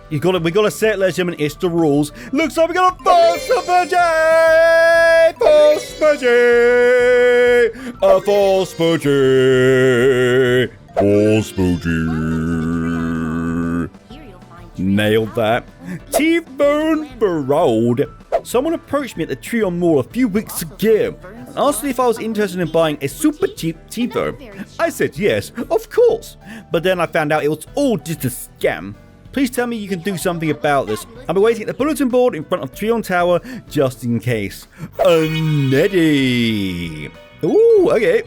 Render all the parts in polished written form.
We gotta say it, ladies and gentlemen. It's the rules. Looks like we got a false Fuji! False Fuji! A false Fuji! False Fuji! Nailed that. tPhone Road. Someone approached me at the Trion Mall a few weeks ago and asked me if I was interested in buying a super cheap tPhone. I said yes, of course. But then I found out it was all just a scam. Please tell me you can do something about this. I'll be waiting at the bulletin board in front of Trion Tower just in case. Neddy. Ooh, okay.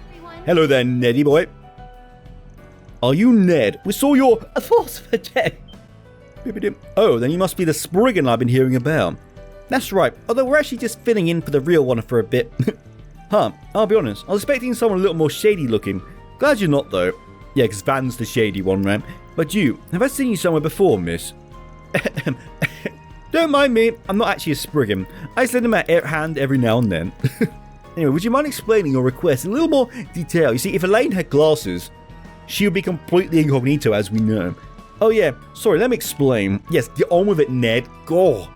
Hello there, Neddy boy. Are you Ned? We saw your false Fuji. Oh, then you must be the Spriggan I've been hearing about. That's right, although we're actually just filling in for the real one for a bit. Huh, I'll be honest, I was expecting someone a little more shady looking. Glad you're not though. Yeah, because Van's the shady one, right? But have I seen you somewhere before, miss? Don't mind me, I'm not actually a Spriggan. I just lend him a hand every now and then. Anyway, would you mind explaining your request in a little more detail? You see, if Elaine had glasses, she would be completely incognito, as we know. Oh yeah, sorry, let me explain. Yes, get on with it, Ned. Go.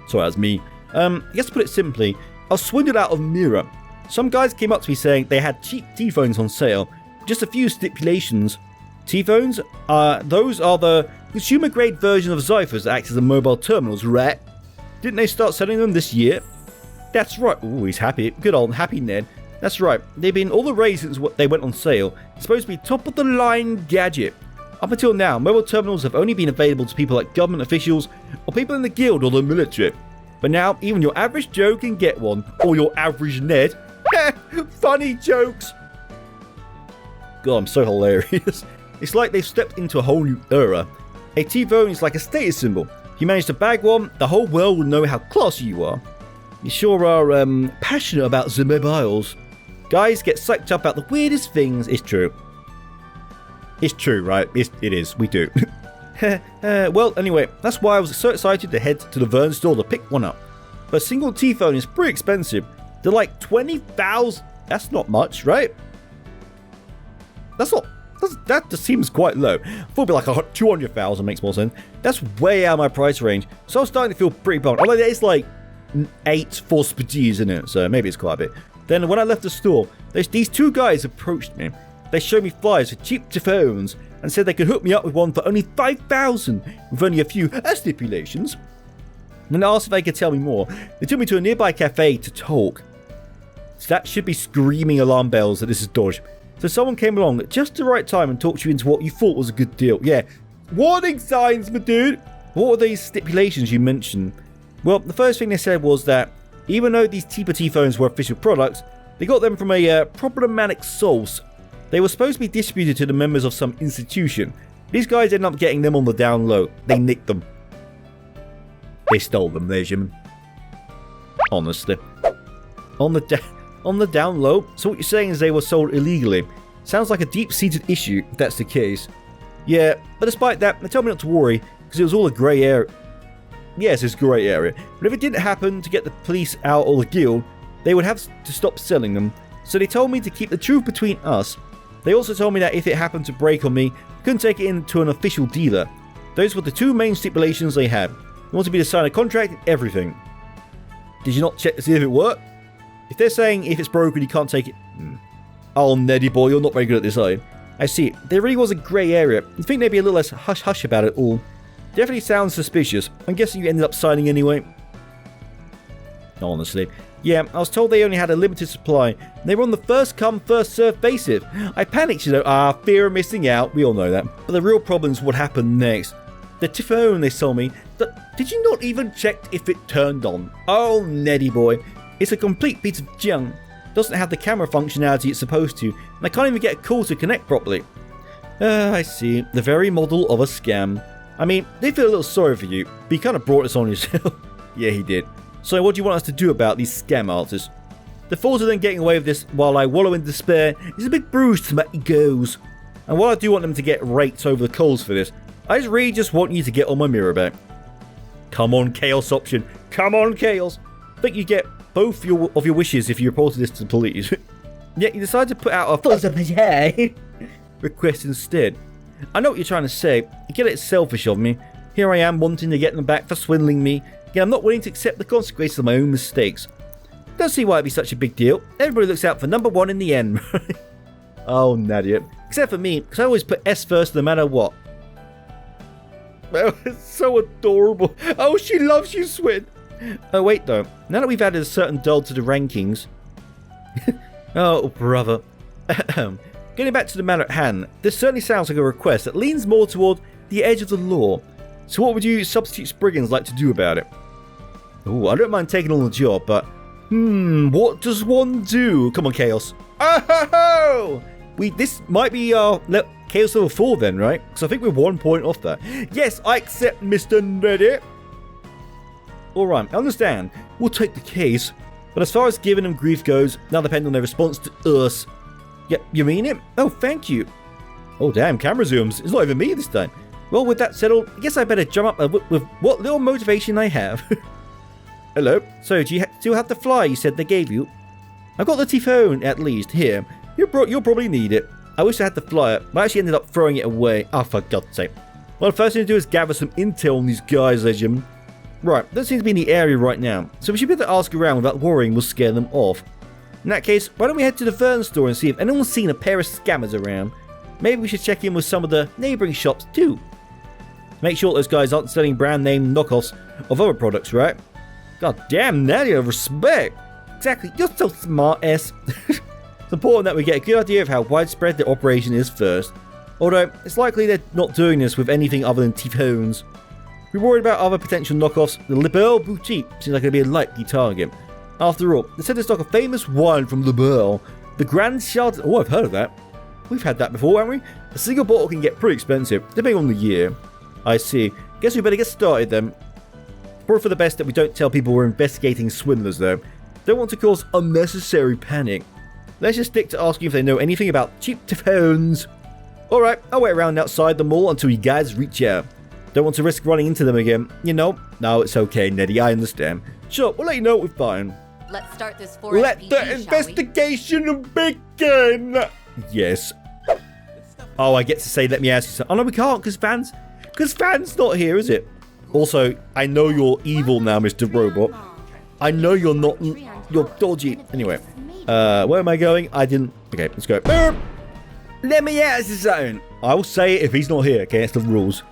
Sorry, that's me. I guess to put it simply, I was swindled out of Mira. Some guys came up to me saying they had cheap tPhones on sale. Just a few stipulations. tPhones? Those are the consumer-grade version of Zyphers that act as the mobile terminals, right? Didn't they start selling them this year? That's right. Ooh, he's happy. Good old happy Ned. That's right. They've been all the rage since they went on sale. It's supposed to be top-of-the-line gadget. Up until now, mobile terminals have only been available to people like government officials or people in the guild or the military. But now, even your average Joe can get one, or your average Ned. Funny jokes. God, I'm so hilarious. It's like they've stepped into a whole new era. A tPhone is like a status symbol. If you manage to bag one, the whole world will know how classy you are. You sure are passionate about the mobiles. Guys get psyched up about the weirdest things. It's true. It's true, right? It is. We do. Well, anyway, that's why I was so excited to head to the Vern store to pick one up. But a single tPhone is pretty expensive. They're like 20,000. That's not much, right? That just seems quite low. I thought it'd be like 200,000 makes more sense. That's way out of my price range. So I was starting to feel pretty bummed. Although it's like 8 false Fuji's in it, so maybe it's quite a bit. Then when I left the store, these two guys approached me. They showed me flyers for cheap phones and said they could hook me up with one for only 5,000 with only a few stipulations. When I asked if they could tell me more, they took me to a nearby cafe to talk. So that should be screaming alarm bells that this is dodge. So someone came along at just the right time and talked you into what you thought was a good deal. Yeah, warning signs, my dude. What were these stipulations you mentioned? Well, the first thing they said was that even though these cheaper tPhones were official products, they got them from a problematic source. They were supposed to be distributed to the members of some institution. These guys ended up getting them on the down low. They nicked them. They stole them, ladies and gentlemen. Honestly. On the down low? So what you're saying is they were sold illegally. Sounds like a deep-seated issue, if that's the case. Yeah, but despite that, they told me not to worry, because it was all a grey area. Yes, it's a grey area. But if it didn't happen to get the police out or the guild, they would have to stop selling them. So they told me to keep the truth between us. They also told me that if it happened to break on me, I couldn't take it into an official dealer. Those were the two main stipulations they had. They wanted me to sign a contract and everything. Did you not check to see if it worked? If they're saying if it's broken you can't take it... Oh, Neddy boy, you're not very good at this, are you? I see. There really was a grey area. You'd think they'd be a little less hush-hush about it all. Definitely sounds suspicious. I'm guessing you ended up signing anyway. Honestly. Yeah, I was told they only had a limited supply. They were on the first come, first served basis. I panicked, you know. Fear of missing out. We all know that. But the real problem is what happened next. The tPhone, they told me. Did you not even check if it turned on? Oh, Neddy boy. It's a complete piece of junk. Doesn't have the camera functionality it's supposed to. And I can't even get a call to connect properly. I see. The very model of a scam. I mean, they feel a little sorry for you. But you kind of brought this on yourself. Yeah, he did. So what do you want us to do about these scam artists? The thought of them getting away with this while I wallow in despair is a bit bruised to my egos. And while I do want them to get raked over the coals for this, I just want you to get on my mirror back. Come on, Chaos option. Come on, Chaos. I think you get both of your wishes if you reported this to the police. Yet you decide to put out a request instead. I know what you're trying to say. I get it's selfish of me, Here I am wanting to get them back for swindling me, yet I'm not willing to accept the consequences of my own mistakes. Don't see why it'd be such a big deal. Everybody looks out for number one in the end. Oh, Nadia. Except for me, because I always put S first no matter what. Oh, it's so adorable. Oh, she loves you, Swin. Oh, wait, though. Now that we've added a certain doll to the rankings... Oh, brother. Getting back to the matter at hand, this certainly sounds like a request that leans more toward the edge of the law. So what would you Substitute Spriggans like to do about it? Oh, I don't mind taking on the job, but... what does one do? Come on, Chaos. Oh! This might be our Chaos level 4 then, right? Because I think we're 1 point off that. Yes, I accept, Mr. Nadia. Alright, I understand. We'll take the case. But as far as giving them grief goes, now depends on their response to us. Yeah, you mean it? Oh, thank you. Oh, damn, camera zooms. It's not even me this time. Well, with that settled, I guess I better jump up with what little motivation I have. Hello. So, do you still have the fly you said they gave you? I've got the tPhone, at least, here. You'll probably need it. I wish I had the flyer, but I actually ended up throwing it away. Oh, for God's sake. Well, the first thing to do is gather some intel on these guys, Legend. Right, that seems to be in the area right now, so we should be able to ask around without worrying we'll scare them off. In that case, why don't we head to the Fern store and see if anyone's seen a pair of scammers around. Maybe we should check in with some of the neighbouring shops too. Make sure those guys aren't selling brand name knockoffs of other products, right? God damn, Nadia, respect! Exactly, you're so smart, S. It's important that we get a good idea of how widespread the operation is first. Although, it's likely they're not doing this with anything other than tPhones. If you're worried about other potential knockoffs, the Liberal Boutique seems like it'd be a likely target. After all, they said to stock a famous wine from Liberal, the Grand Chardonnay. Oh, I've heard of that. We've had that before, haven't we? A single bottle can get pretty expensive, depending on the year. I see. Guess we better get started then. Probably for the best that we don't tell people we're investigating swindlers, though. Don't want to cause unnecessary panic. Let's just stick to asking if they know anything about cheap tPhones. Alright, I'll wait around outside the mall until you guys reach out. Don't want to risk running into them again. You know? No, it's okay, Neddy, I understand. Sure, we'll let you know what we find. Let's start this for Let RPG, the investigation begin! Yes. Oh, I get to say, let me ask you something. Oh, no, we can't, because Van's not here, is it? Also, I know you're evil now, Mr. Robot. I know you're not... You're dodgy. Anyway. Where am I going? I didn't... Okay, let's go. Let me ask you something. I will say it if he's not here, okay? That's the rules.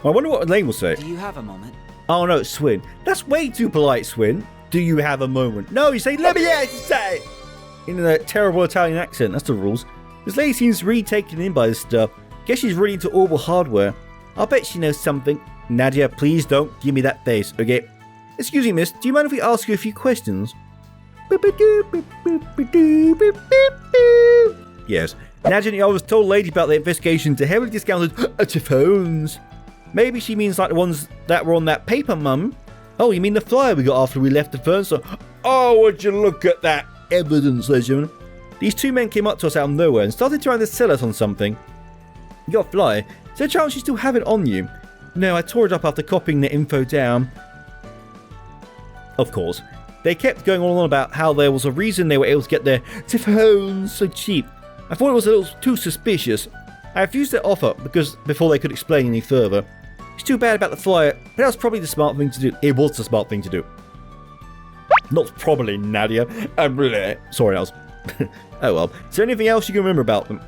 I wonder what Elaine will say. Do you have a moment? Oh, no, it's Swin. That's way too polite, Swin. Do you have a moment? No, you say, let me ask you something. In a terrible Italian accent. That's the rules. This lady seems really taken in by this stuff. Guess she's really into orbital hardware. I'll bet she knows something. Nadia, please don't give me that face, okay? Excuse me, miss. Do you mind if we ask you a few questions? Yes. Nadia, I was told lady about the investigation to heavily discounted tPhones. Maybe she means like the ones that were on that paper, Mum. Oh, you mean the flyer we got after we left the Fern store? Oh, would you look at that evidence, Legend? These two men came up to us out of nowhere and started trying to sell us on something. You got a flyer? Is there a chance you still have it on you? No, I tore it up after copying the info down. Of course. They kept going on about how there was a reason they were able to get their tPhones so cheap. I thought it was a little too suspicious. I refused their offer before they could explain any further. It's too bad about the flyer, but that was probably the smart thing to do. It was the smart thing to do. Not probably, Nadia. Sorry, I was... Oh well. Is there anything else you can remember about them?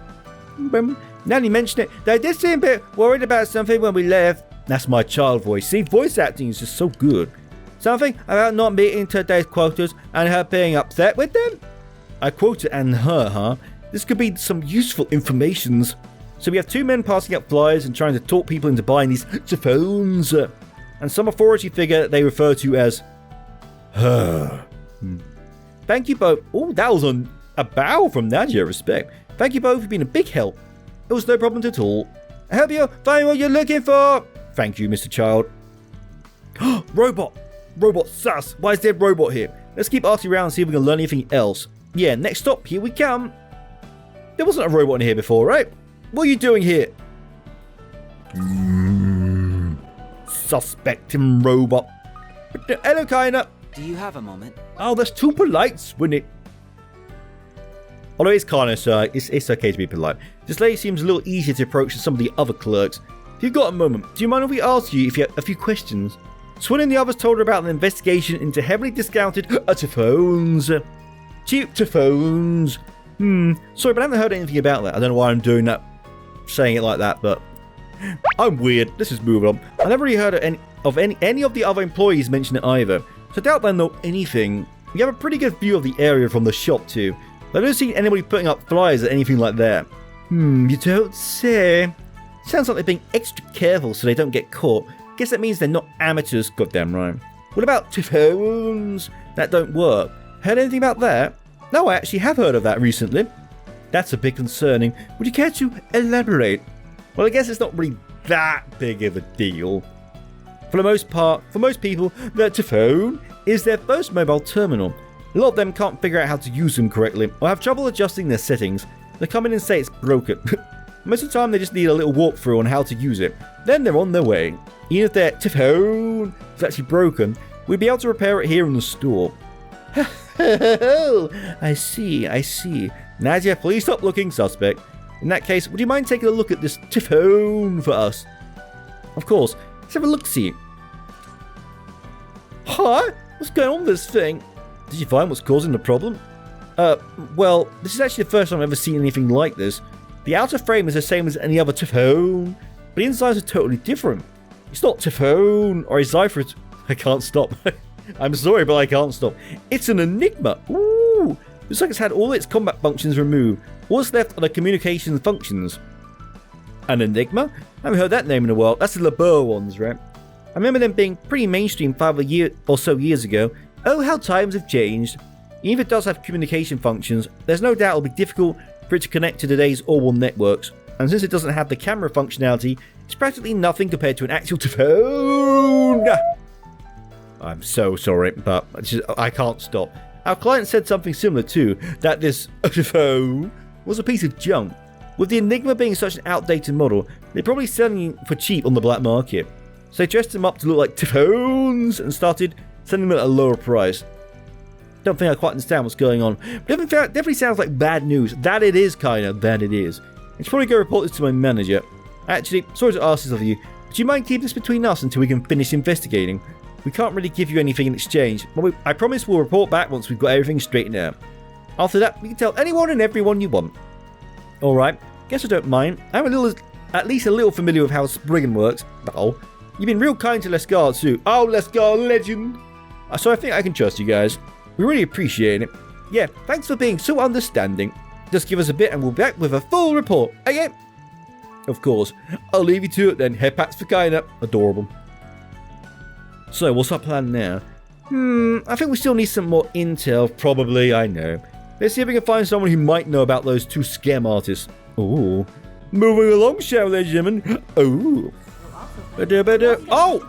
Nadia mentioned it. They did seem a bit worried about something when we left. That's my child voice. See, voice acting is just so good. Something about not meeting today's quotas and her being upset with them? I quoted and her, huh? This could be some useful informations. So we have two men passing out flyers and trying to talk people into buying these phones. And some authority figure they refer to as her. Thank you both. Oh, that was a bow from Nadia, respect. Thank you both for being a big help. It was no problem at all. I hope you find what you're looking for. Thank you, Mr. Child. Robot. Robot sus. Why is there a robot here? Let's keep asking around and see if we can learn anything else. Yeah, next stop. Here we come. There wasn't a robot in here before, right? What are you doing here? Suspecting robot. Hello, kinda. Do you have a moment? Oh, that's too polite, wouldn't it? Although it's kind of, it's okay to be polite. This lady seems a little easier to approach than some of the other clerks. if you've got a moment, do you mind if we ask you a few questions? Swin and the others told her about an investigation into heavily discounted tPhones. Cheap tPhones. Sorry, but I haven't heard anything about that. I don't know why I'm doing that, saying it like that, but I'm weird. Let's just move on. I never really heard of any of the other employees mention it either, so I doubt they know anything. We have a pretty good view of the area from the shop too. I don't see anybody putting up flyers or anything like that. You don't say. Sounds like they're being extra careful so they don't get caught. Guess that means they're not amateurs, goddamn right. What about tPhones that don't work? Heard anything about that? No, I actually have heard of that recently. That's a bit concerning. Would you care to elaborate? Well, I guess it's not really that big of a deal. For the most part, for most people, their tPhone is their first mobile terminal. A lot of them can't figure out how to use them correctly or have trouble adjusting their settings. They come in and say it's broken. Most of the time they just need a little walkthrough on how to use it. Then they're on their way. Even if their tPhone is actually broken, we'll be able to repair it here in the store. I see. Nadia, please stop looking suspect. In that case, would you mind taking a look at this tPhone for us? Of course. Let's have a look-see. Huh? What's going on with this thing? Did you find what's causing the problem? Well, this is actually the first time I've ever seen anything like this. The outer frame is the same as any other tPhone, but the insides are totally different. It's not tPhone or a cipher. I can't stop. I'm sorry, but I can't stop. It's an enigma. Ooh! Looks like it's had all its combat functions removed. What's left are the communications functions. An enigma? I haven't heard that name in a while. That's the LeBeau ones, right? I remember them being pretty mainstream 5 or so years ago. Oh, how times have changed. Even if it does have communication functions, there's no doubt it'll be difficult for it to connect to today's all-one networks. And since it doesn't have the camera functionality, it's practically nothing compared to an actual tPhone. I'm so sorry, but I can't stop. Our client said something similar too, that this tPhone was a piece of junk. With the Enigma being such an outdated model, they're probably selling it for cheap on the black market. So they dressed them up to look like tPhones and started selling them at a lower price. Don't think I quite understand what's going on, but it definitely sounds like bad news. That it is, kinda, that it is. I should probably go report this to my manager. Actually, sorry to ask this of you, but do you mind keeping this between us until we can finish investigating? We can't really give you anything in exchange, but I promise we'll report back once we've got everything straightened out. After that, we can tell anyone and everyone you want. Alright, guess I don't mind. I'm at least a little familiar with how Spriggan works. Oh, you've been real kind to Lescar too. Oh, Lescar legend! So I think I can trust you guys. We really appreciate it. Yeah, thanks for being so understanding. Just give us a bit and we'll be back with a full report. Okay? Of course. I'll leave you to it then. Head pats for kinda. Adorable. So, what's our plan now? I think we still need some more intel. Probably, I know. Let's see if we can find someone who might know about those two scam artists. Ooh. Moving along, shall we, gentlemen? Ooh. Oh!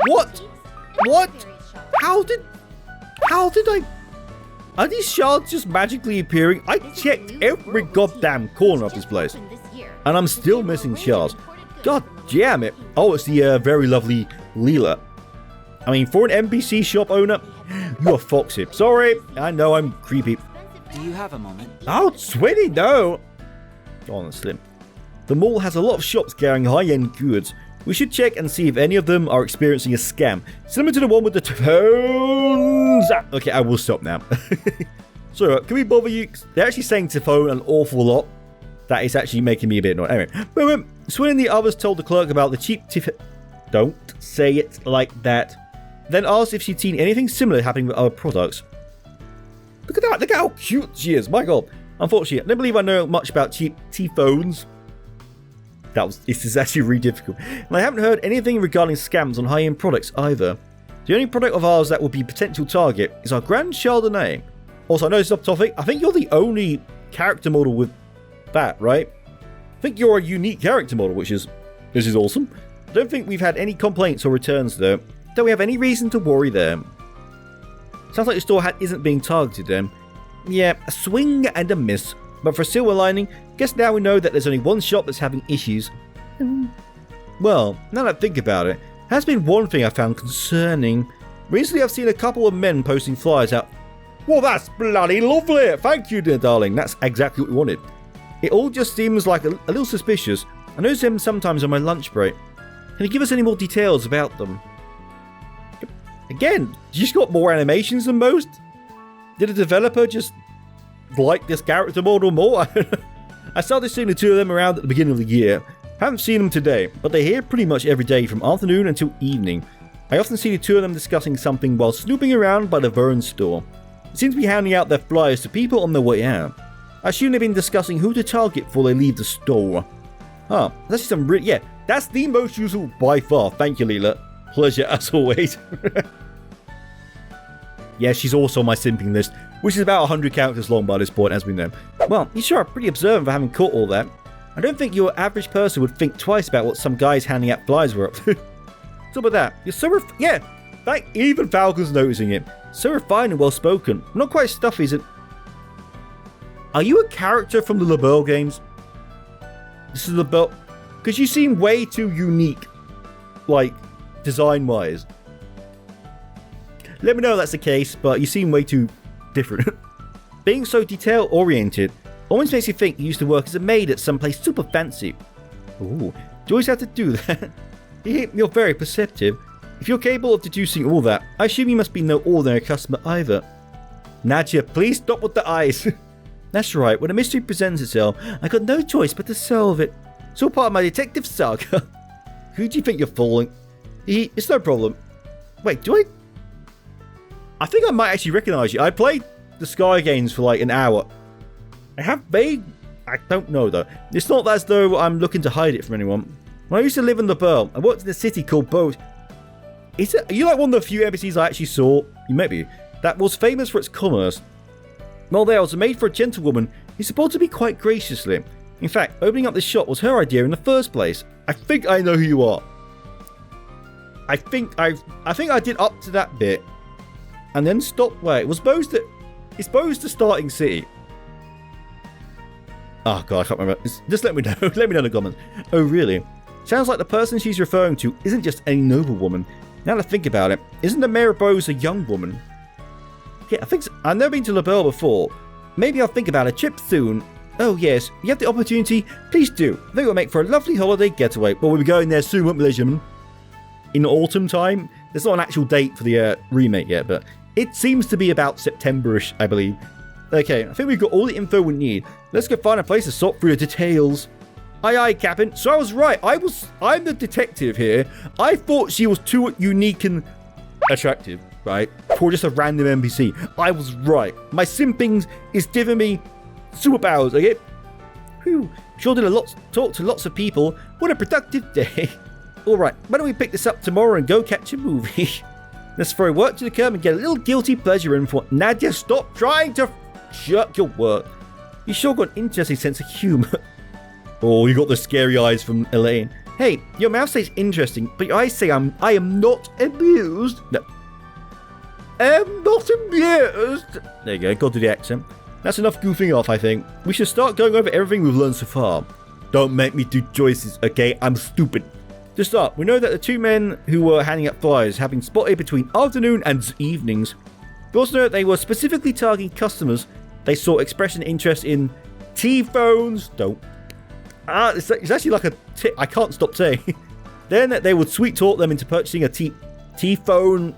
What? How did I... Are these shards just magically appearing? I checked every goddamn corner of this place. And I'm still missing shards. God damn it. Oh, it's the very lovely Leela. I mean, for an NPC shop owner, you're foxy. Sorry, I know I'm creepy. Do you have a moment? Oh, sweetie, no. Honestly. The mall has a lot of shops carrying high-end goods. We should check and see if any of them are experiencing a scam, similar to the one with the tPhones. Okay, I will stop now. So, can we bother you? They're actually saying tPhone an awful lot. That is actually making me a bit annoyed. Anyway, Swin and the others told the clerk about the cheap tPhone. Don't say it like that. Then asked if she'd seen anything similar happening with other products. Look at that, look at how cute she is, my god. Unfortunately, I don't believe I know much about cheap tPhones. This is actually really difficult. And I haven't heard anything regarding scams on high-end products either. The only product of ours that would be a potential target is our Grand Chardonnay. Also, I know it's off topic. I think you're the only character model with that, right? I think you're a unique character model, which is... This is awesome. I don't think we've had any complaints or returns though. Don't we have any reason to worry there? Sounds like the store isn't being targeted then. Yeah, a swing and a miss. But for a silver lining, guess now we know that there's only one shop that's having issues. Well, now that I think about it, has been one thing I found concerning. Recently I've seen a couple of men posting flyers out. Well, that's bloody lovely. Thank you, dear darling. That's exactly what we wanted. It all just seems like a little suspicious. I notice them sometimes on my lunch break. Can you give us any more details about them? Again, you just got more animations than most? Did a developer just like this character model more? I started seeing the two of them around at the beginning of the year. Haven't seen them today, but they're here pretty much every day from afternoon until evening. I often see the two of them discussing something while snooping around by the Vern store. They seem to be handing out their flyers to people on their way out. I assume they've been discussing who to target before they leave the store. Huh, that's some yeah, that's the most useful by far. Thank you, Leela. Pleasure as always. Yeah, she's also on my simping list, which is about 100 characters long by this point, as we know. Well, you sure are pretty observant for having caught all that. I don't think your average person would think twice about what some guys handing out flyers were up to. So about that, you're so yeah, even Falcon's noticing it. So refined and well spoken. Not quite stuffy, is it? Are you a character from the LaBelle games? This is LaBelle, because you seem way too unique, like design-wise. Let me know if that's the case, but you seem way too different. Being so detail-oriented almost makes you think you used to work as a maid at someplace super fancy. Ooh, do you always have to do that? You're very perceptive. If you're capable of deducing all that, I assume you must be no ordinary customer either. Nadia, please stop with the eyes. That's right, when a mystery presents itself, I got no choice but to solve it. It's all part of my detective saga. Who do you think you're fooling? It's no problem. Wait, do I think I might actually recognize you. I played the Sky games for like an hour. I don't know though. It's not as though I'm looking to hide it from anyone. When I used to live in LaBelle, I worked in a city called Boat. Are you like one of the few NPCs I actually saw? You may be. That was famous for its commerce. Well, there was a maid for a gentlewoman who supported me quite graciously. In fact, opening up this shop was her idea in the first place. I think I know who you are. I think I did up to that bit. And then stop where it was supposed to starting city. Oh god, I can't remember. Just let me know. Let me know in the comments. Oh really? Sounds like the person she's referring to isn't just any noblewoman. Now to think about it, isn't the Mayor of Bose a young woman? Yeah, I think so. I've never been to LaBelle before. Maybe I'll think about a trip soon. Oh yes, if you have the opportunity, please do. I think it'll make for a lovely holiday getaway. Well, we'll be going there soon, won't we, ladies and gentlemen? In autumn time. There's not an actual date for the remake yet, but it seems to be about September-ish, I believe. Okay, I think we've got all the info we need. Let's go find a place to sort through the details. Aye, aye, Captain. So I was right. I'm the detective here. I thought she was too unique and attractive, right? For just a random NPC. I was right. My simping is giving me superpowers, okay? Whew. Sure did talk to lots of people. What a productive day. Alright, why don't we pick this up tomorrow and go catch a movie? Let's throw work to the curb and get a little guilty pleasure in for Nadia. Stop trying to shirk your work. You sure got an interesting sense of humor. Oh, you got the scary eyes from Elaine. Hey, your mouth says interesting, but your eyes say I am not amused. No. I'm not amused. There you go, got to the accent. That's enough goofing off, I think. We should start going over everything we've learned so far. Don't make me do choices, okay? I'm stupid. To start, we know that the two men who were handing out flyers have been spotted between afternoon and evenings. We also know that they were specifically targeting customers. They saw expression interest in tPhones. It's actually like a tip I can't stop saying. Then they would sweet talk them into purchasing a tPhone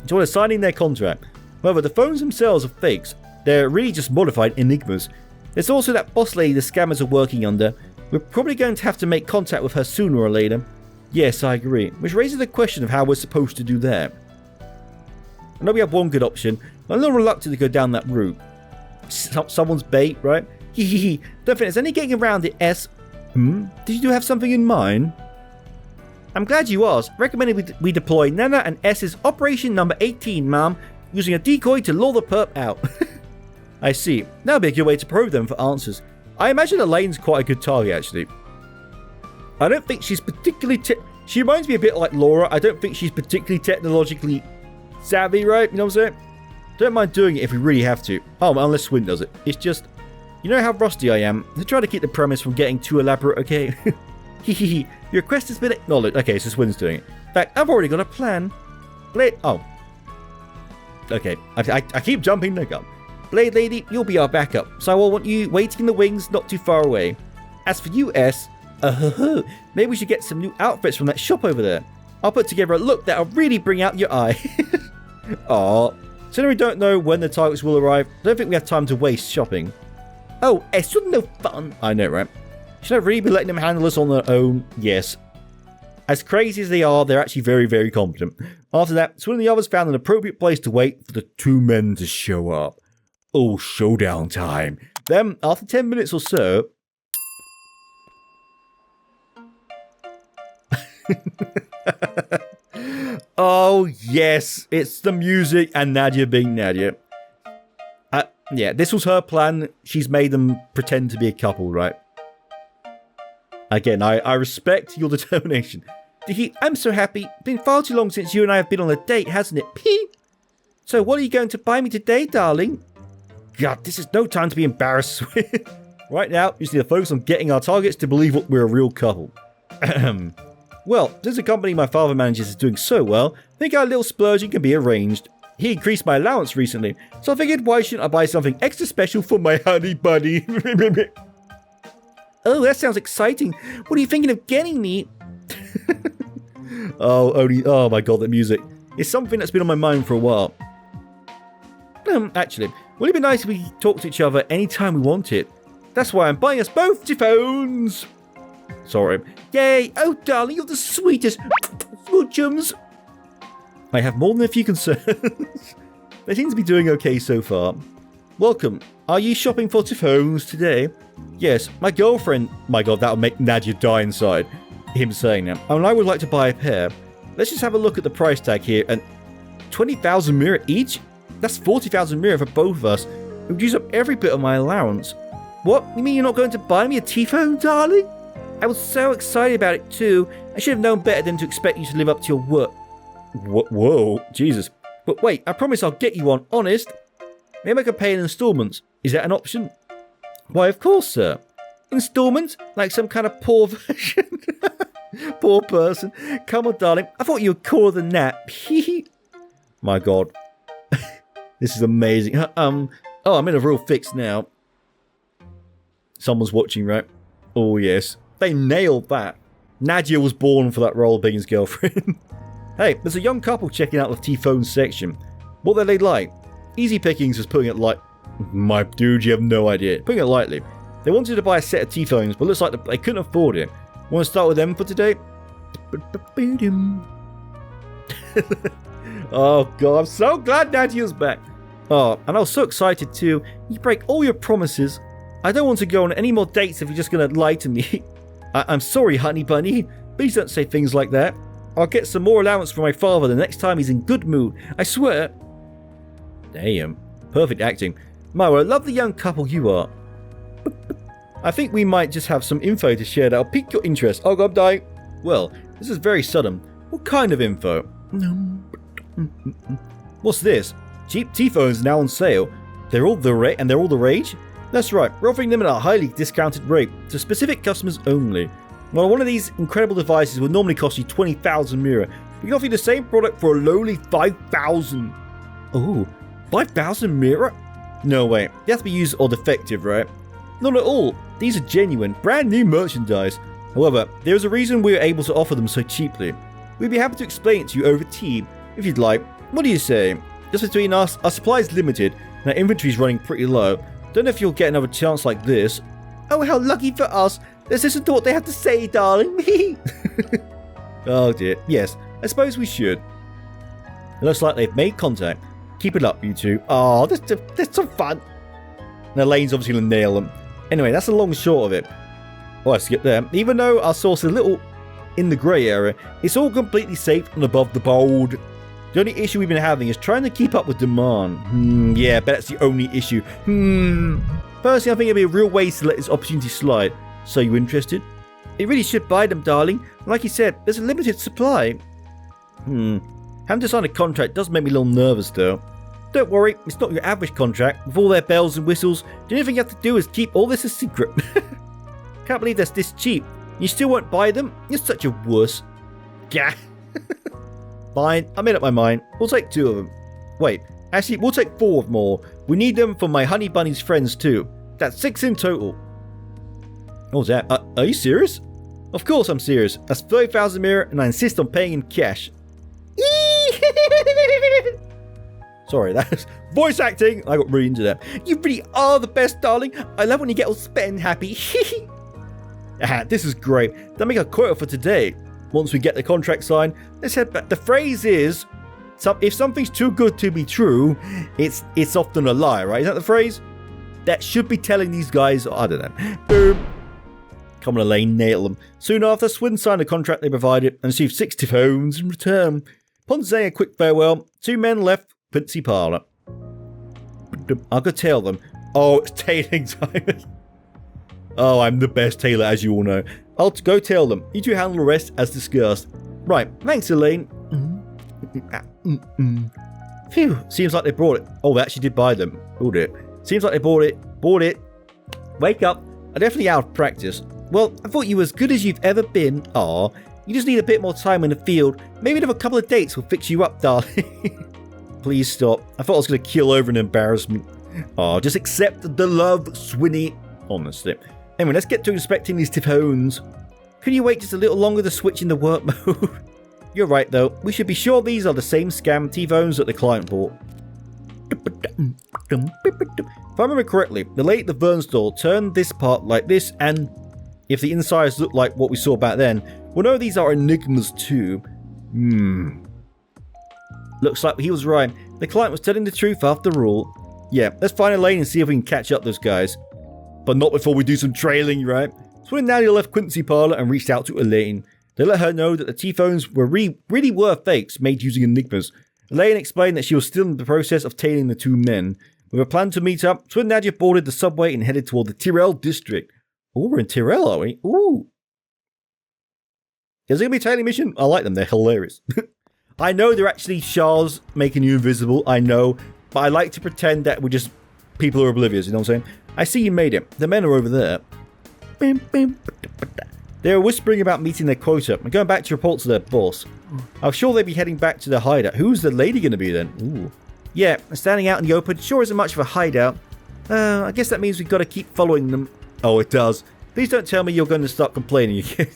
to signing their contract. However, the phones themselves are fakes. They're really just modified enigmas. There's also that boss lady the scammers are working under. We're probably going to have to make contact with her sooner or later. Yes, I agree. Which raises the question of how we're supposed to do that. I know we have one good option, but I'm a little reluctant to go down that route. Someone's bait, right? Hehehe. Don't think there's any getting around it, S. Did you have something in mind? I'm glad you asked. Recommended we deploy Nana and S's Operation Number 18, ma'am, using a decoy to lure the perp out. I see. That'll be a good way to probe them for answers. I imagine Elaine's quite a good target, actually. I don't think she's particularly... She reminds me a bit like Laura. I don't think she's particularly technologically savvy, right? You know what I'm saying? Don't mind doing it if we really have to. Oh, unless Swin does it. It's just... You know how rusty I am. I try to keep the premise from getting too elaborate, okay? Hehehe. Your request has been acknowledged. Okay, so Swin's doing it. In fact, I've already got a plan. Oh. Okay. I keep jumping the gun. Blade Lady, you'll be our backup, so I will want you waiting in the wings not too far away. As for you, S, Maybe we should get some new outfits from that shop over there. I'll put together a look that'll really bring out your eye. Aw. So we don't know when the targets will arrive. I don't think we have time to waste shopping. Oh, it's no fun. I know, right? Should I really be letting them handle us on their own? Yes. As crazy as they are, they're actually very, very competent. After that, one of the others found an appropriate place to wait for the two men to show up. Oh, showdown time. Then, after 10 minutes or so... Oh, yes. It's the music and Nadia being Nadia. Yeah, this was her plan. She's made them pretend to be a couple, right? Again, I respect your determination. Dickie, I'm so happy. Been far too long since you and I have been on a date, hasn't it? Pee. So what are you going to buy me today, darling? God, this is no time to be embarrassed. Right now, we just need to focus on getting our targets to believe we're a real couple. Well, since the company my father manages is doing so well, I think our little splurging can be arranged. He increased my allowance recently, so I figured why shouldn't I buy something extra special for my honey bunny? Oh, that sounds exciting. What are you thinking of getting me? Oh my god, that music. It's something that's been on my mind for a while. Actually, would it be nice if we talk to each other anytime we want it? That's why I'm buying us both tPhones. Sorry. Yay! Oh, darling, you're the sweetest. Smoochums. I have more than a few concerns. They seem to be doing okay so far. Welcome. Are you shopping for tPhones today? Yes, my girlfriend... My god, that'll make Nadia die inside. Him saying that. And I would like to buy a pair. Let's just have a look at the price tag here. And 20,000 mirror each? That's 40,000 mirror for both of us. It would use up every bit of my allowance. What? You mean you're not going to buy me a tPhone, darling? I was so excited about it too. I should have known better than to expect you to live up to your word. Whoa, Jesus. But wait, I promise I'll get you one, honest. Maybe I can pay in installments. Is that an option? Why, of course, sir. Installments? Like some kind of poor version? Poor person. Come on, darling. I thought you were cooler than that. My god. This is amazing. Oh, I'm in a real fix now. Someone's watching, right? Oh, yes. They nailed that. Nadia was born for that role of being his girlfriend. Hey, there's a young couple checking out the tPhone section. What are they like? Easy pickings is putting it light. My dude, you have no idea. Putting it lightly. They wanted to buy a set of tPhones, but looks like they couldn't afford it. Want to start with them for today? Oh god, I'm so glad Nadia's back. Oh, and I was so excited too. You break all your promises. I don't want to go on any more dates if you're just going to lie to me. I'm sorry, honey bunny. Please don't say things like that. I'll get some more allowance from my father the next time he's in good mood. I swear. Damn. Perfect acting. My, what a lovely young couple you are. I think we might just have some info to share that'll pique your interest. Oh god, I'm dying. Well, this is very sudden. What kind of info? What's this? Cheap tPhones now on sale. They're all the rage? That's right, we're offering them at a highly discounted rate to specific customers only. While one of these incredible devices will normally cost you 20,000 mirror, we can offer you the same product for a lowly 5,000. Oh, 5,000 mirror? No way, they have to be used or defective, right? Not at all. These are genuine, brand new merchandise. However, there is a reason we are able to offer them so cheaply. We'd be happy to explain it to you over tea, if you'd like. What do you say? Just between us, our supply is limited, and our inventory is running pretty low. Don't know if you'll get another chance like this. Oh, how lucky for us. Let's listen to what they have to say, darling. Oh dear. Yes, I suppose we should. It looks like they've made contact. Keep it up, you two. Oh, that's so fun. Now, Lane's obviously going to nail them. Anyway, that's the long and short of it. Oh, I skipped there. Even though our source is a little in the grey area, it's all completely safe and above the bold. The only issue we've been having is trying to keep up with demand. Yeah, but that's the only issue. Personally, I think it'd be a real waste to let this opportunity slide. So, you interested? You really should buy them, darling. Like you said, there's a limited supply. Having to sign a contract does make me a little nervous, though. Don't worry, it's not your average contract. With all their bells and whistles, the only thing you have to do is keep all this a secret. Can't believe that's this cheap. You still won't buy them? You're such a wuss. Gah. Fine, I made up my mind. We'll take 2 of them. Wait, actually, we'll take 4 more. We need them for my honey bunny's friends too. That's 6 in total. What was that? Are you serious? Of course I'm serious. That's 30,000 mirror and I insist on paying in cash. Sorry, that's voice acting. I got really into that. You really are the best, darling. I love when you get all spent happy. This is great. That'll make a quota for today. Once we get the contract signed, let's head back. The phrase is, if something's too good to be true, it's often a lie, right? Is that the phrase? That should be telling these guys, I don't know. Boom. Come on, Elaine, nail them. Soon after, Swin signed the contract they provided and received 6 tPhones in return. Upon saying a quick farewell, 2 men left Quincy Parlour. I could tell them. Oh, it's tailing time. Oh, I'm the best tailor, as you all know. I'll go tell them. You two handle the rest as discussed. Right, thanks, Elaine. Phew, seems like they brought it. Oh, they actually did buy them. Bought it. Seems like they bought it. Bought it. Wake up. I'm definitely out of practice. Well, I thought you were as good as you've ever been. Aw, you just need a bit more time in the field. Maybe another couple of dates will fix you up, darling. Please stop. I thought I was going to keel over in embarrassment. Aw, just accept the love, Swinny. Honestly. Anyway, let's get to inspecting these tPhones. Could you wait just a little longer to switch into work mode? You're right, though. We should be sure these are the same scam tPhones that the client bought. If I remember correctly, the lady at the Vern store turned this part like this, and if the insides look like what we saw back then, we'll know these are enigmas too. Looks like he was right. The client was telling the truth after all. Yeah, let's find a lane and see if we can catch up those guys. But not before we do some trailing, right? So when Nadia left Quincy Parlour and reached out to Elaine, they let her know that the tPhones were really were fakes made using enigmas. Elaine explained that she was still in the process of tailing the 2 men. With a plan to meet up, Twin Nadia boarded the subway and headed toward the Tyrell district. Oh, we're in Tyrell, are we? Ooh. Is it going to be a tailing mission? I like them. They're hilarious. I know they're actually shards making you invisible. I know. But I like to pretend that we're just people who are oblivious. You know what I'm saying? I see you made it. The men are over there. They were whispering about meeting their quota and going back to report to their boss. I'm sure they'd be heading back to their hideout. Who's the lady going to be then? Ooh. Yeah, standing out in the open sure isn't much of a hideout. I guess that means we've got to keep following them. Oh, it does. Please don't tell me you're going to start complaining again.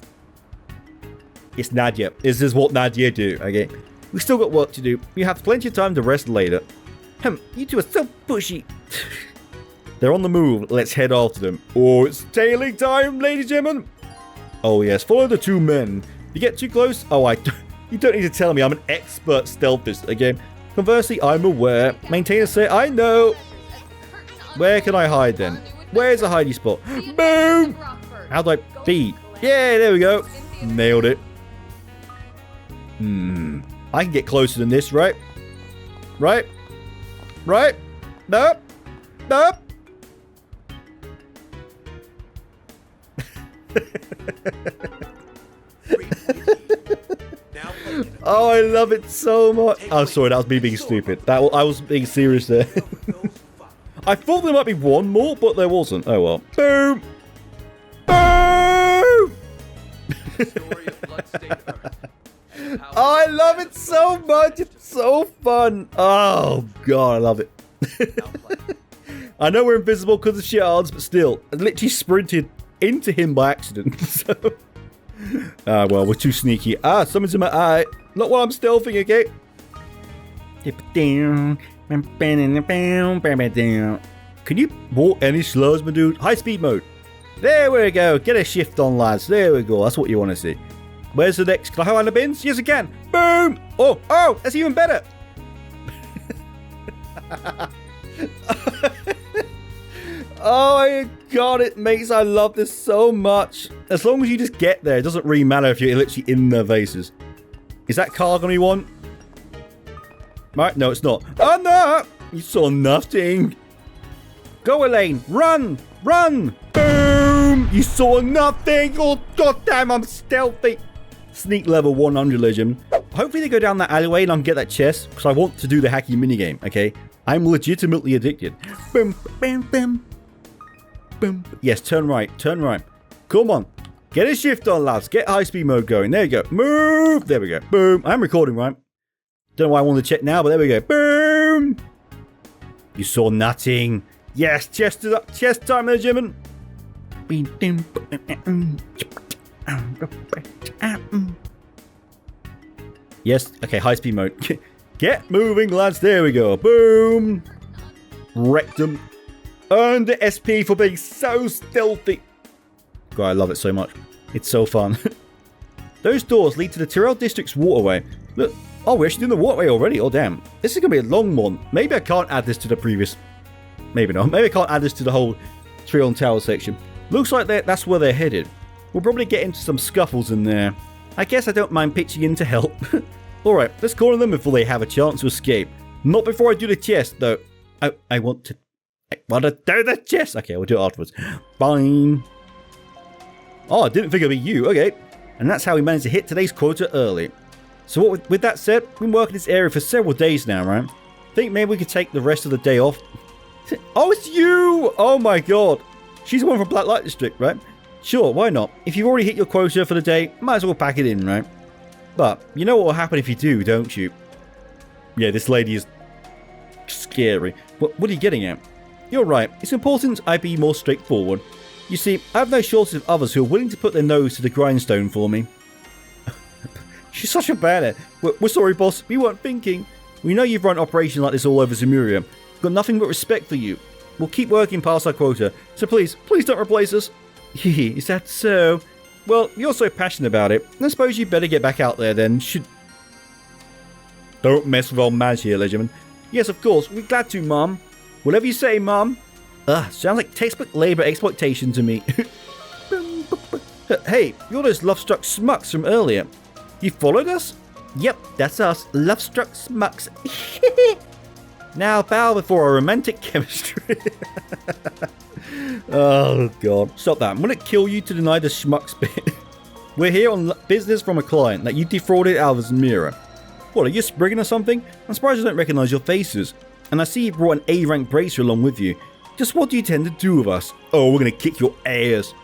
It's Nadia. This is what Nadia do, okay? We've still got work to do. You have plenty of time to rest later. You two are so pushy. They're on the move. Let's head after them. Oh, it's tailing time, ladies and gentlemen. Oh, yes. Follow the 2 men. You get too close? Oh, you don't need to tell me I'm an expert stealthist, okay? Conversely, I'm aware. Maintain a set. I know. Where can I hide then? Where's a hiding spot? Boom! How do I beat? Yeah, there we go. Nailed it. I can get closer than this, right? Right? Right? Nope. Nope. Oh, I love it so much. Oh, sorry, that was me being stupid. I was being serious there. I thought there might be one more, but there wasn't. Oh well. Boom! Boom! Oh, I love it so much. It's so fun. Oh god, I love it. I know we're invisible because of shards, but still, I literally sprinted into him by accident. So, well, we're too sneaky. Something's in my eye. Not while I'm stealthing, okay? Can you walk any slower, my dude? High speed mode. There we go. Get a shift on, lads. There we go. That's what you want to see. Where's the next? Can I hide the bins? Yes, I can. Boom! Oh, that's even better. Oh my god, it makes I love this so much. As long as you just get there, it doesn't really matter if you're literally in their faces. Is that car gonna be one? Right, no, it's not. Oh no! You saw nothing. Go, Elaine. Run! Run! Boom! You saw nothing! Oh, goddamn, I'm stealthy. Sneak level 100 legend. Hopefully they go down that alleyway and I can get that chest, because I want to do the hacky minigame, okay? I'm legitimately addicted. Boom, bam, bam. Boom. Yes, turn right, turn right. Come on. Get a shift on, lads. Get high speed mode going. There you go. Move! There we go. Boom. I'm recording, right? Don't know why I want to check now, but there we go. Boom! You saw nothing. Yes, chest time there, Jimin. Yes, okay, high speed mode. Get moving, lads. There we go. Boom. Wrecked them. Earned the SP for being so stealthy. God, I love it so much. It's so fun. Those doors lead to the Tyrell District's waterway. Look. Oh, we're actually doing the waterway already. Oh, damn. This is going to be a long one. Maybe I can't add this to the previous... Maybe not. Maybe I can't add this to the whole Trion Tower section. Looks like that's where they're headed. We'll probably get into some scuffles in there. I guess I don't mind pitching in to help. Alright, let's corner them before they have a chance to escape. Not before I do the chest, though. I want to do the chest. Okay, we'll do it afterwards. Fine. Oh, I didn't think it'd be you. Okay. And that's how we managed to hit today's quota early. So with that said, we've been working this area for several days now, right? Think maybe we could take the rest of the day off. Oh, it's you! Oh my god. She's the one from Black Light District, right? Sure, why not? If you've already hit your quota for the day, might as well pack it in, right? But you know what will happen if you do, don't you? Yeah, this lady is scary. What are you getting at? You're right. It's important I be more straightforward. You see, I have no shortage of others who are willing to put their nose to the grindstone for me. She's such a badass. We're sorry, boss. We weren't thinking. We know you've run operations like this all over Zemuria. We've got nothing but respect for you. We'll keep working past our quota. So please don't replace us. Is that so? Well, you're so passionate about it. I suppose you better get back out there then. Don't mess with old Madge here, Legiman. Yes, of course. We're glad to, Mom. Whatever you say, Mom. Sounds like textbook labor exploitation to me. Hey, you're those love-struck smucks from earlier. You followed us? Yep, that's us. Love-struck smucks. Now bow before our romantic chemistry. Oh, God. Stop that. I'm going to kill you to deny the schmucks bit. We're here on business from a client that you defrauded out of Zemuria. What, are you a Spriggan or something? I'm surprised I don't recognize your faces. And I see you brought an A-rank bracer along with you. Just what do you tend to do with us? Oh, we're going to kick your ass.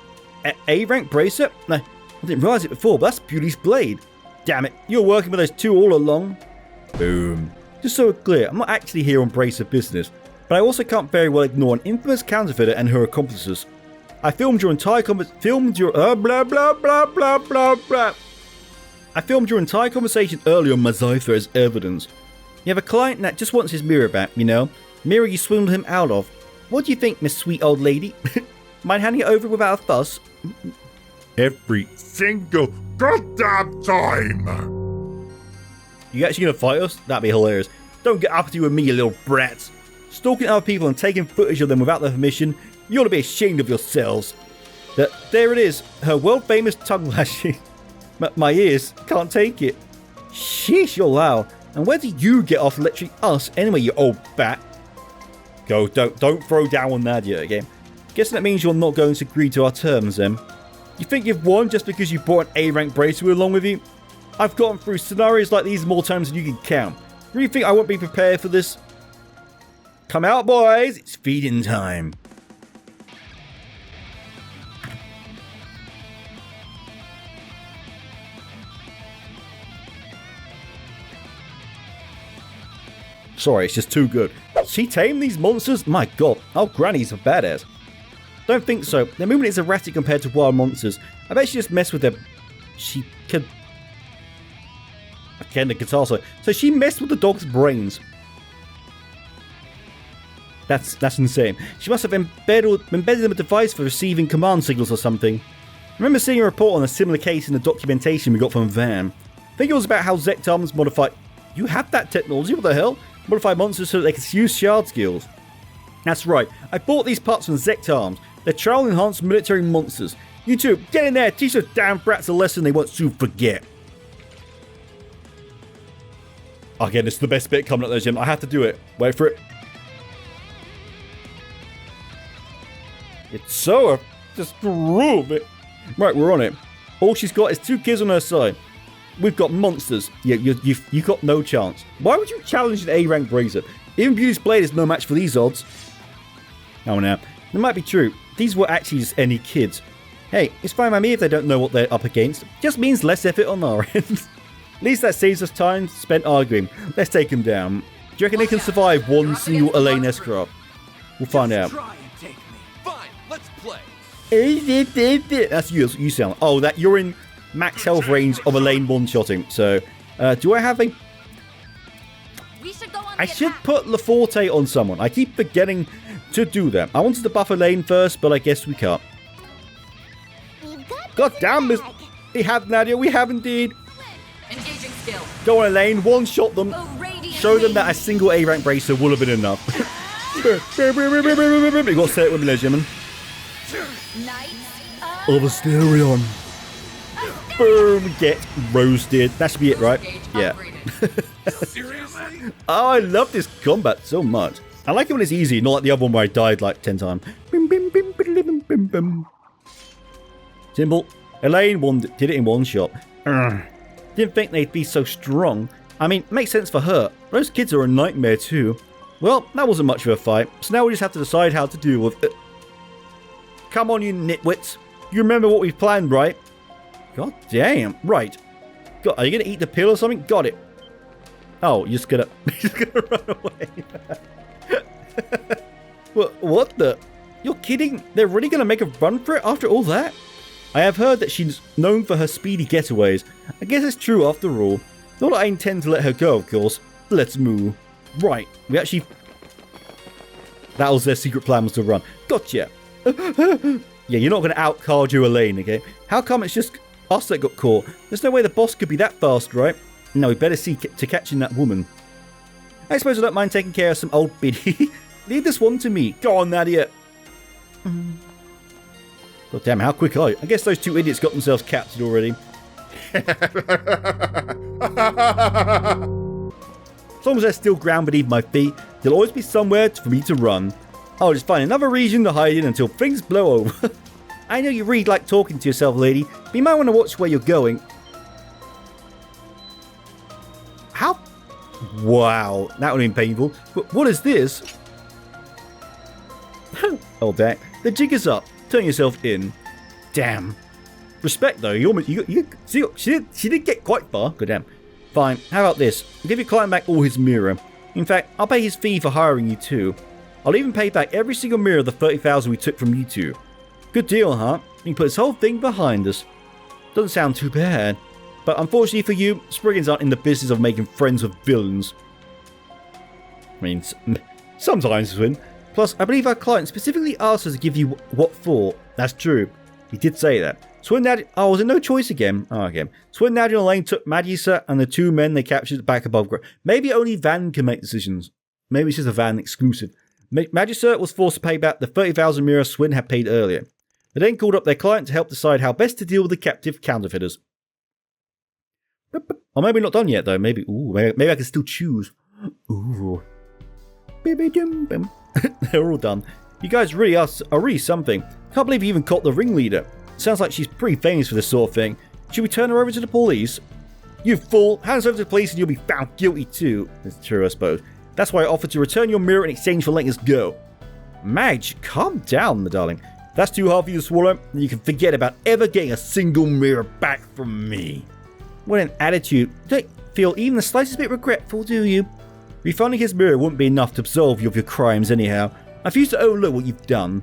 A-rank bracer? No, I didn't realize it before, but that's Beauty's blade. Damn it, you're working with those two all along. Boom. Just so we're clear, I'm not actually here on bracer business, but I also can't very well ignore an infamous counterfeiter and her accomplices. I filmed your entire conversation earlier on Mazitha as evidence. You have a client that just wants his mirror back, you know? Mirror you swindled him out of. What do you think, Miss Sweet Old Lady? Mind handing it over without a fuss? Every single goddamn time! You actually gonna fight us? That'd be hilarious. Don't get uppity with me, you little brats. Stalking other people and taking footage of them without their permission. You ought to be ashamed of yourselves. There it is. Her world-famous tongue lashing. My ears can't take it. Sheesh, you're loud. And where do you get off lecturing us anyway, you old bat? Go, don't throw down on Nadia again. Guessing that means you're not going to agree to our terms then. You think you've won just because you brought an A-rank bracer along with you? I've gotten through scenarios like these more times than you can count. Really think I won't be prepared for this? Come out, boys. It's feeding time. Sorry, it's just too good. She tamed these monsters? My god. Oh, Granny's a badass. Don't think so. Their movement is erratic compared to wild monsters. I bet she just messed with them. She could... Again, the guitar solo. So she messed with the dog's brains. That's insane. She must have embedded them a device for receiving command signals or something. I remember seeing a report on a similar case in the documentation we got from Van. I think it was about how Zektarms modify... You have that technology? What the hell? Modify monsters so that they can use shard skills. That's right. I bought these parts from Zektarms. They're trial-enhanced military monsters. You two, get in there. Teach those damn brats a lesson they want to forget. Again, this is the best bit coming up there, Jim. I have to do it. Wait for it. It's so... Just prove it. Right, we're on it. All she's got is 2 kids on her side. We've got monsters. Yeah, you've got no chance. Why would you challenge an A-rank bracer? Even Beauty's blade is no match for these odds. Oh, now. That might be true. These were actually just any kids. Hey, it's fine by me if they don't know what they're up against. Just means less effort on our end. At least that saves us time spent arguing. Let's take them down. Do you reckon they can survive one single Elaine S-craft? We'll find out. Try and take me. Fine, let's play. That's you sound. Oh, that you're in max health range of Elaine one-shotting. So, do I have a... I should put Laforte on someone. I keep forgetting to do that. I wanted to buff Elaine first, but I guess we can't. God damn this. We have Nadia. We have indeed. Engaging skill. Go on, Elaine. One-shot them. Show them that a single A-rank bracer would have been enough. You got to say it with me, ladies and gentlemen. Of a Stereon. Boom. Get roasted. That should be it, right? Yeah. Oh, I love this combat so much. I like it when it's easy, not like the other one where I died like 10 times. Simple. Elaine did it in one shot. Didn't think they'd be so strong. I mean, makes sense for her. Those kids are a nightmare too. Well, that wasn't much of a fight, so now we just have to decide how to deal with it. Come on, you nitwits. You remember what we've planned, right? God damn. Right. God, are you going to eat the pill or something? Got it. Oh, you're just gonna run away. What the? You're kidding? They're really gonna make a run for it after all that? I have heard that she's known for her speedy getaways. I guess it's true after all. Not that I intend to let her go, of course. Let's move. Right, we actually... That was their secret plan, was to run. Gotcha. Yeah, you're not gonna out-cardio Elaine, okay? How come it's just us that got caught? There's no way the boss could be that fast, right? No, we better see to catching that woman. I suppose I don't mind taking care of some old biddy. Leave this one to me. Go on, Nadia. God damn, how quick are you? I guess those two idiots got themselves captured already. As long as there's still ground beneath my feet, there'll always be somewhere for me to run. I'll just find another region to hide in until things blow over. I know you really like talking to yourself, lady, but you might want to watch where you're going. How? Wow, that would have been painful. But what is this? Oh, damn. The jig is up. Turn yourself in. Damn. Respect, though. She did get quite far. God damn. Fine. How about this? I'll give your client back all his mirror. In fact, I'll pay his fee for hiring you, too. I'll even pay back every single mirror of the 30,000 we took from you two. Good deal, huh? You can put this whole thing behind us. Doesn't sound too bad. But unfortunately for you, Spriggans aren't in the business of making friends with villains. I mean, sometimes, Swin. Plus, I believe our client specifically asked us to give you what for. That's true. He did say that. Swin Nadia... Oh, was it no choice again? Oh, okay. Swin Nadia and Elaine took Nadia and the two men they captured back above ground. Maybe only Van can make decisions. Maybe it's just a Van exclusive. Nadia was forced to pay back the 30,000 mirror Swin had paid earlier. They then called up their client to help decide how best to deal with the captive counterfeiters. Oh, maybe not done yet, though. Maybe I can still choose. Ooh. They're all done. You guys really are really something. Can't believe you even caught the ringleader. Sounds like she's pretty famous for this sort of thing. Should we turn her over to the police? You fool. Hand us over to the police and you'll be found guilty too. That's true, I suppose. That's why I offered to return your mirror in exchange for letting us go. Madge, calm down, my darling. If that's too hard for you to swallow, then you can forget about ever getting a single mirror back from me. What an attitude. Don't feel even the slightest bit regretful, do you? Refunding his mirror wouldn't be enough to absolve you of your crimes anyhow. I refuse to overlook what you've done.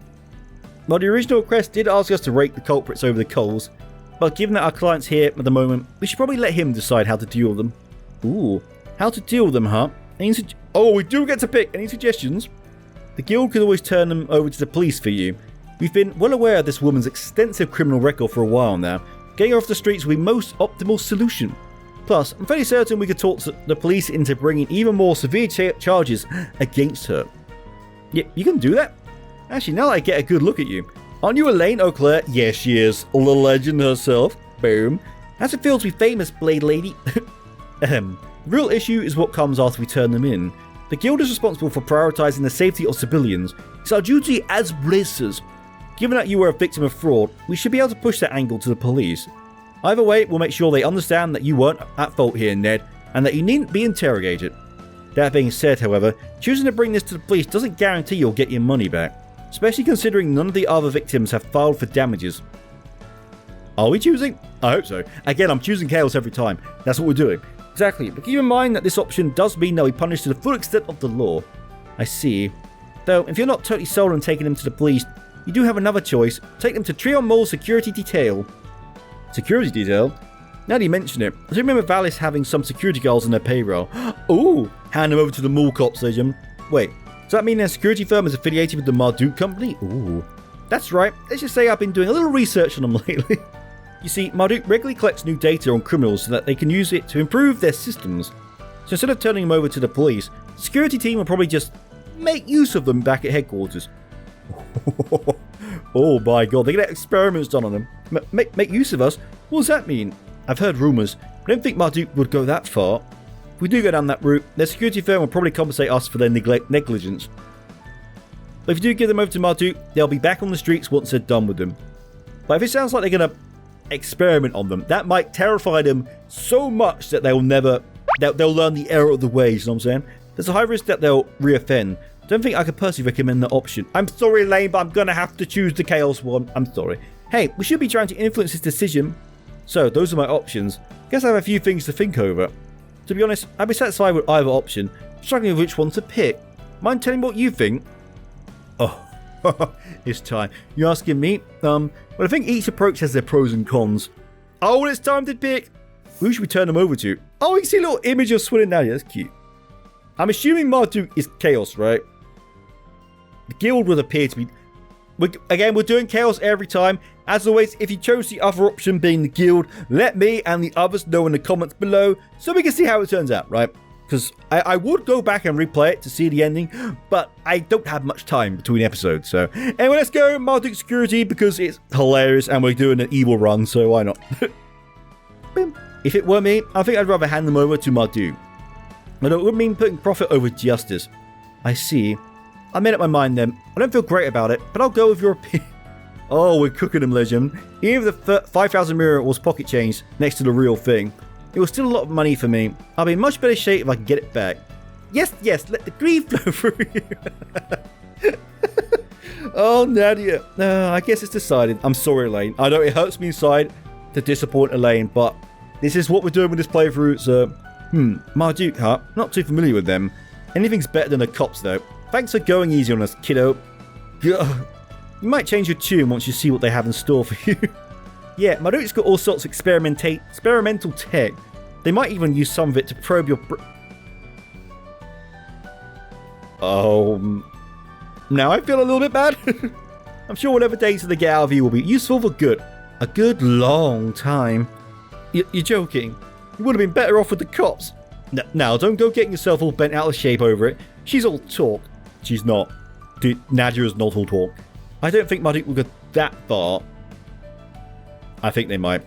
While the original request did ask us to rake the culprits over the coals, but given that our client's here at the moment, we should probably let him decide how to deal with them. Ooh, how to deal with them, huh? Oh, we do get to pick. Any suggestions? The guild could always turn them over to the police for you. We've been well aware of this woman's extensive criminal record for a while now. Getting her off the streets will be the most optimal solution. Plus, I'm fairly certain we could talk the police into bringing even more severe charges against her. Yeah, you can do that? Actually, now that I get a good look at you, aren't you Elaine Eauclair? Yes, she is. The legend herself. Boom. How's it feel to be famous, Blade Lady? The real issue is what comes after we turn them in. The guild is responsible for prioritizing the safety of civilians. It's our duty as blazers. Given that you were a victim of fraud, we should be able to push that angle to the police. Either way, we'll make sure they understand that you weren't at fault here, Ned, and that you needn't be interrogated. That being said, however, choosing to bring this to the police doesn't guarantee you'll get your money back, especially considering none of the other victims have filed for damages. Are we choosing? I hope so. Again, I'm choosing chaos every time. That's what we're doing. Exactly, but keep in mind that this option does mean they'll be punished to the full extent of the law. I see. Though, if you're not totally sold on taking them to the police, you do have another choice. Take them to Trion Mall Security Detail. Security Detail? Now that you mention it, I remember Valis having some security guards on their payroll. Ooh, hand them over to the mall cops, legend. Wait, does that mean their security firm is affiliated with the Marduk company? Ooh, that's right. Let's just say I've been doing a little research on them lately. You see, Marduk regularly collects new data on criminals so that they can use it to improve their systems. So instead of turning them over to the police, the security team will probably just make use of them back at headquarters. Oh my god, they get experiments done on them. Make use of us? What does that mean? I've heard rumours. I don't think Marduk would go that far. If we do go down that route, their security firm will probably compensate us for their negligence. But if you do give them over to Marduk, they'll be back on the streets once they're done with them. But if it sounds like they're going to experiment on them, that might terrify them so much that they'll learn the error of the ways, you know what I'm saying? There's a high risk that they'll reoffend. Don't think I could personally recommend that option. I'm sorry, Lane, but I'm going to have to choose the Chaos one. I'm sorry. Hey, we should be trying to influence this decision. So, those are my options. Guess I have a few things to think over. To be honest, I'd be satisfied with either option, struggling with which one to pick. Mind telling me what you think? Oh, it's time. You asking me? Well, I think each approach has their pros and cons. Oh, well, it's time to pick. Who should we turn them over to? Oh, you can see a little image of Swin and Nadia. That's cute. I'm assuming Marduk is Chaos, right? The guild would appear to be... Again, we're doing Chaos every time. As always, if you chose the other option being the guild, let me and the others know in the comments below so we can see how it turns out, right? Because I would go back and replay it to see the ending, but I don't have much time between episodes. So anyway, let's go Marduk Security because it's hilarious and we're doing an evil run, so why not? If it were me, I think I'd rather hand them over to Marduk. But it would mean putting profit over justice. I see. I made up my mind then. I don't feel great about it, but I'll go with your opinion. Oh, we're cooking them, legend. Even if the 5,000 mirror was pocket change next to the real thing, it was still a lot of money for me. I'll be in much better shape if I can get it back. Yes, let the greed flow through you. Oh, Nadia. I guess it's decided. I'm sorry, Elaine. I know it hurts me inside to disappoint Elaine, but this is what we're doing with this playthrough, so... Marduk, huh? Not too familiar with them. Anything's better than the cops, though. Thanks for going easy on us, kiddo. You might change your tune once you see what they have in store for you. Yeah, Marduk's got all sorts of experimental tech. They might even use some of it to probe your... Now I feel a little bit bad. I'm sure whatever data they get out of you will be useful for good. A good long time. You're joking. You would have been better off with the cops. Now, don't go getting yourself all bent out of shape over it. She's all talk. She's not. Dude, Nadia is not all talk. I don't think Marduk will go that far. I think they might.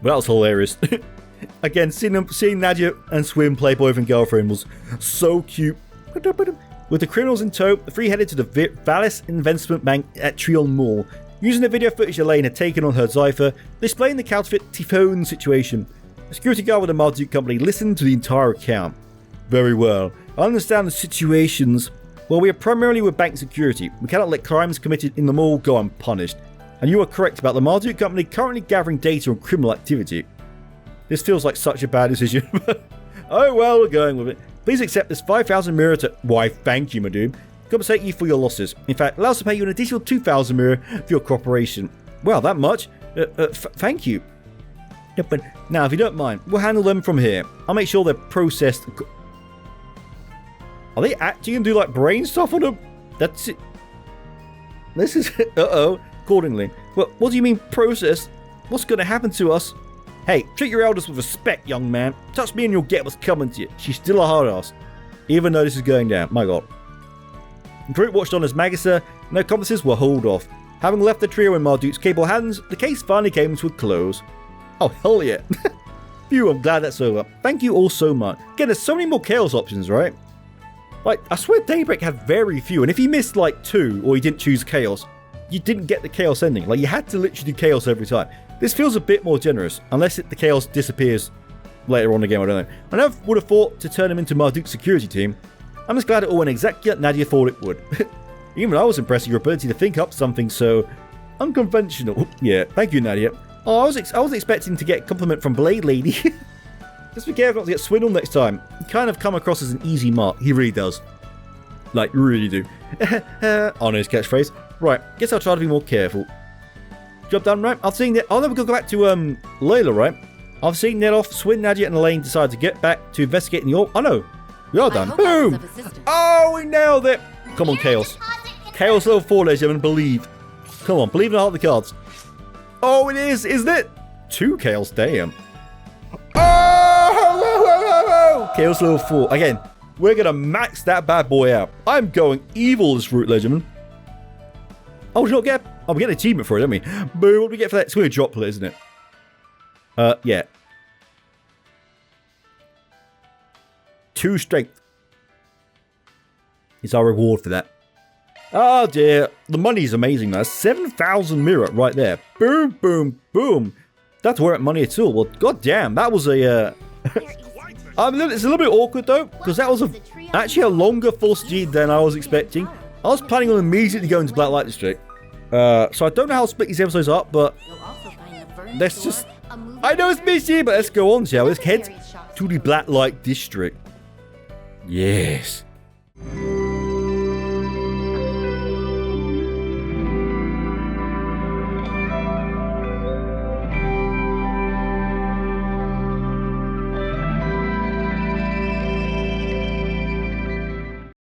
But that was hilarious. Again, seeing Nadia and Swim play boyfriend and girlfriend was so cute. With the criminals in tow, the three headed to the Valis Investment Bank at Trion Mall. Using the video footage Elaine had taken on her Zypher, displaying the counterfeit tPhone situation. A security guard with the Marduk company listened to the entire account. Very well. I understand the situations. Well, we are primarily with bank security. We cannot let crimes committed in the mall go unpunished. And you are correct about the Marduk company currently gathering data on criminal activity. This feels like such a bad decision. Oh well, we're going with it. Please accept this 5,000 mirror to... Why, thank you, my dude. Compensate you for your losses. In fact, allow us to pay you an additional 2,000 mirror for your cooperation. Well, that much? Thank you. But now, if you don't mind, we'll handle them from here. I'll make sure they're processed. Are they actually going to do like brain stuff on them? That's it. This is... Accordingly. Well, what do you mean processed? What's going to happen to us? Hey, treat your elders with respect, young man. Touch me and you'll get what's coming to you. She's still a hard ass. Even though this is going down. My god. The group watched on as Magissa and their accomplices were hauled off. Having left the trio in Marduk's capable hands, the case finally came to a close. Oh, hell yeah. Phew, I'm glad that's over. Thank you all so much. Again, there's so many more Chaos options, right? Like, I swear Daybreak had very few, and if you missed, like, 2, or you didn't choose Chaos, you didn't get the Chaos ending. Like, you had to literally do Chaos every time. This feels a bit more generous, unless the Chaos disappears later on in the game, I don't know. I never would have thought to turn him into Marduk's security team. I'm just glad it all went exactly like Nadia thought it would. Even I was impressed with your ability to think up something so unconventional. Yeah, thank you, Nadia. Oh, I was expecting to get a compliment from Blade Lady. Just be careful not to get swindled next time. You kind of come across as an easy mark. He really does. Like, you really do. On his catchphrase. Right, guess I'll try to be more careful. Job done, right? I've seen that. Oh, no, we're going to go back to Layla, right? I've seen that off. Swin, Nadia, and Elaine decide to get back to investigating the... Oh, no. We are done. Boom! Oh, we nailed it! Come on, Chaos. Chaos level 4, ladies and gentlemen, believe. Come on, believe in all the cards. Oh, it is, isn't it? 2 Chaos, damn. Oh! Chaos level 4. Again, we're going to max that bad boy out. I'm going evil this route, ladies and gentlemen. Oh, we not get... Oh, we get an achievement for it, don't we? Boom, what do we get for that? It's going to droplet, isn't it? Yeah. 2 strength. It's our reward for that. Oh dear, the money's amazing now. 7,000 mirror right there. Boom, boom, boom. That's worth money at all. Well, goddamn, that was a... it's a little bit awkward though, because that was actually a longer full speed than I was expecting. I was planning on immediately going to Black Light District. So I don't know how split these episodes up, but let's just... I know it's busy, but let's go on, shall we? Let's head to the Black Light District. Yes.